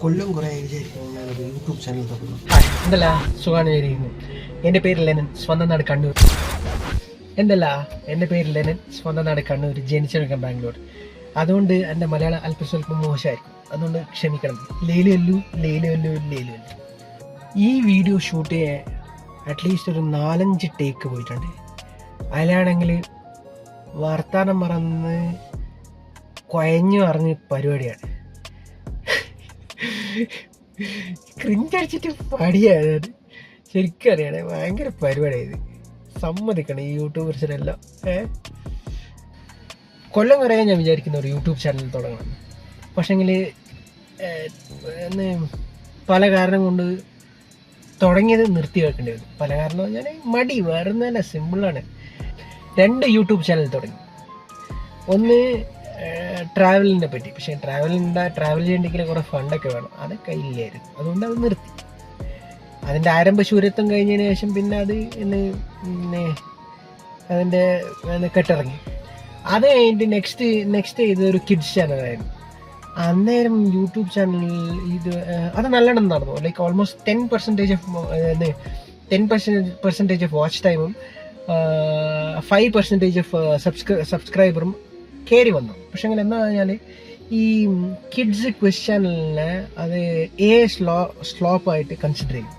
കൊല്ലം കുറേ വിചാരിക്കുന്നു ഞാനൊരു യൂട്യൂബ് ചാനൽ തുടങ്ങുന്നു. എന്തല്ല സുഖമാണ് വിചാരിക്കുന്നു. എൻ്റെ പേര് ലെനൻ, സ്വന്തം നാട് കണ്ണൂർ. എൻ്റെ പേര് ലെനൻ, സ്വന്തം നാട് കണ്ണൂർ, ജനിച്ചെടുക്കാൻ ബാംഗ്ലൂർ. അതുകൊണ്ട് എൻ്റെ മലയാളം അല്പസ്വല്പം മോശമായിരിക്കും, അതുകൊണ്ട് ക്ഷമിക്കണം. ലേലു. ഈ വീഡിയോ ഷൂട്ട് ചെയ്യാൻ അറ്റ്ലീസ്റ്റ് ഒരു 4-5 ടേക്ക് പോയിട്ടുണ്ട്. അതിലാണെങ്കിൽ വർത്താനം മറന്ന് കുഴഞ്ഞു അറിഞ്ഞ് പരിപാടിയാണ്. ക്രിഞ്ചടിച്ചിട്ട് പടിയാണ്. ശരിക്കും അറിയണേ, ഭയങ്കര പരിപാടിയായത്. സമ്മതിക്കണം ഈ യൂട്യൂബേഴ്സിനെല്ലാം. കൊല്ലം കുറേ ഞാൻ വിചാരിക്കുന്ന ഒരു യൂട്യൂബ് ചാനൽ തുടങ്ങണം. പക്ഷേങ്കിൽ പല കാരണം കൊണ്ട് തുടങ്ങിയത് നിർത്തി വെക്കേണ്ടി വരും. പല കാരണം ഞാൻ മടി, വേറെ ഒന്നല്ല, സിമ്പിളാണ്. 2 യൂട്യൂബ് ചാനൽ തുടങ്ങി. ഒന്ന് ട്രാവലിനെ പറ്റി. പക്ഷേ ട്രാവൽ ചെയ്യണമെങ്കിൽ കുറേ ഫണ്ടൊക്കെ വേണം, അതൊക്കെ ഇല്ലായിരുന്നു. അതുകൊണ്ട് അത് നിർത്തി. അതിൻ്റെ ആരംഭശൂരത്വം കഴിഞ്ഞതിന് ശേഷം പിന്നെ അത് അതിൻ്റെ കെട്ടിറങ്ങി. അത് കഴിഞ്ഞിട്ട് നെക്സ്റ്റ് ഇതൊരു കിഡ്സ് ചാനലായിരുന്നു. അന്നേരം യൂട്യൂബ് ചാനൽ അത് നല്ലോണം നടന്നു. ലൈക്ക് ഓൾമോസ്റ്റ് 10% ഓഫ് വാച്ച് ടൈമും 5% ഓഫ് സബ്സ്ക്രൈബറും കയറി വന്നു. പക്ഷെ അങ്ങനെ എന്താ പറഞ്ഞാൽ ഈ കിഡ്സ് ക്വിസ് ചാനലിനെ അത് സ്ലോപ്പായിട്ട് കൺസിഡർ ചെയ്യും.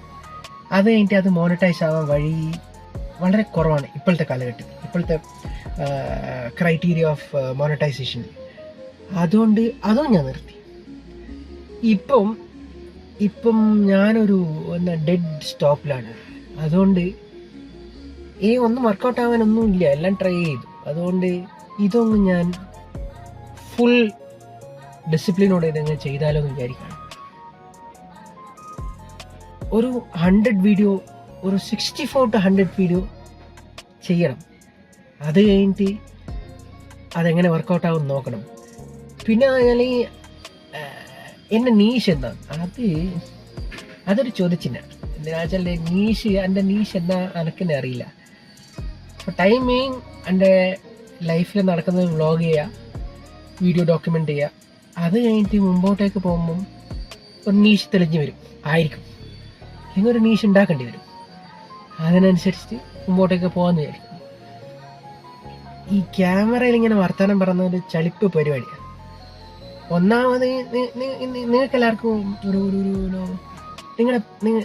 അത് കഴിഞ്ഞിട്ട് അത് മോണിറ്റൈസ് ആവാൻ വഴി വളരെ കുറവാണ് ഇപ്പോഴത്തെ കാലഘട്ടത്തിൽ, ഇപ്പോഴത്തെ ക്രൈറ്റീരിയ ഓഫ് മോണിറ്റൈസേഷൻ. അതുകൊണ്ട് അതും ഞാൻ നിർത്തി. ഇപ്പം ഞാനൊരു ഡെഡ് സ്റ്റോപ്പിലാണ്. അതുകൊണ്ട് ഒന്നും വർക്കൗട്ട് ആവാനൊന്നും ഇല്ല, എല്ലാം ട്രൈ ചെയ്തു. അതുകൊണ്ട് ഇതൊന്നും ഞാൻ ഫുൾ ഡിസിപ്ലിനോടെ ഇതങ്ങ് ചെയ്താലോ എന്ന് വിചാരിക്കുകയാണ്. ഒരു 100 വീഡിയോ, ഒരു 64 to 100 വീഡിയോ ചെയ്യണം. അത് കഴിഞ്ഞിട്ട് അതെങ്ങനെ വർക്കൗട്ട് ആവും നോക്കണം. പിന്നെ ഞാൻ എൻ്റെ നീഷ് എന്താണ്, അതൊരു ചോദിച്ചിനാണ്. എന്താ വെച്ചാൽ എൻ്റെ നീഷ് എന്താ എനിക്കെന്നെ അറിയില്ല. ടൈമിങ് എൻ്റെ ലൈഫിൽ നടക്കുന്നത് വ്ളോഗ് ചെയ്യുക, വീഡിയോ ഡോക്യുമെൻ്റ് ചെയ്യുക. അത് കഴിഞ്ഞിട്ട് മുമ്പോട്ടേക്ക് പോകുമ്പം ഒരു നീഷ് തെളിഞ്ഞ് വരും ആയിരിക്കും, അല്ലെങ്കിൽ ഒരു നീഷ് ഉണ്ടാക്കേണ്ടി വരും. അതിനനുസരിച്ച് മുമ്പോട്ടേക്ക് പോകാമെന്ന് വിചാരിക്കും. ഈ ക്യാമറയിൽ ഇങ്ങനെ വർത്തമാനം പറയുന്ന ഒരു ചലിപ്പ് പരിപാടിയാണ്. ഒന്നാമത് നിങ്ങൾക്ക് എല്ലാവർക്കും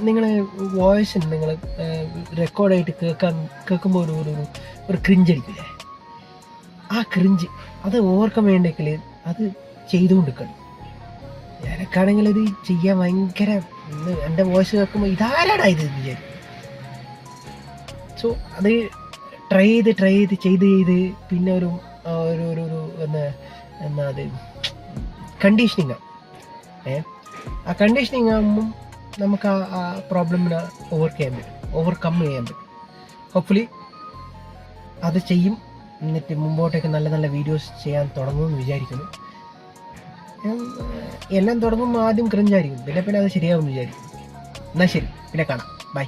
നിങ്ങളെ വോയിസ് നിങ്ങൾ റെക്കോർഡായിട്ട് കേൾക്കുമ്പോൾ ഒരു ക്രിഞ്ചടിക്കില്ലേ? ആ ക്രിഞ്ച് അത് ഓർക്കാൻ വേണ്ടെങ്കിൽ അത് ചെയ്തുകൊണ്ടിരിക്കണം. ഞാനൊക്കെയാണെങ്കിൽ ഇത് ചെയ്യാൻ ഭയങ്കര, എൻ്റെ വോയിസ് കേൾക്കുമ്പോൾ ഇതാരാടാ ഇത് വിചാരിക്കും. സോ അത് ട്രൈ ചെയ്ത് പിന്നെ ഒരു എന്നാ അത് കണ്ടീഷനിങ് ആവും. ആ കണ്ടീഷനിങ് ആകുമ്പം നമുക്ക് ആ പ്രോബ്ലമിനെ ഓവർകം ചെയ്യാൻ പറ്റും. ഹോപ്പ്ഫുള്ളി അത് ചെയ്യും. എന്നിട്ട് മുമ്പോട്ടേക്ക് നല്ല നല്ല വീഡിയോസ് ചെയ്യാൻ തുടങ്ങുമെന്ന് വിചാരിക്കുന്നു. എല്ലാം തുടങ്ങുമ്പോൾ ആദ്യം ക്രിഞ്ചായിരിക്കും, പിന്നെ അത് ശരിയാവുമെന്ന് വിചാരിക്കും. എന്നാൽ ശരി, പിന്നെ കാണാം. ബൈ.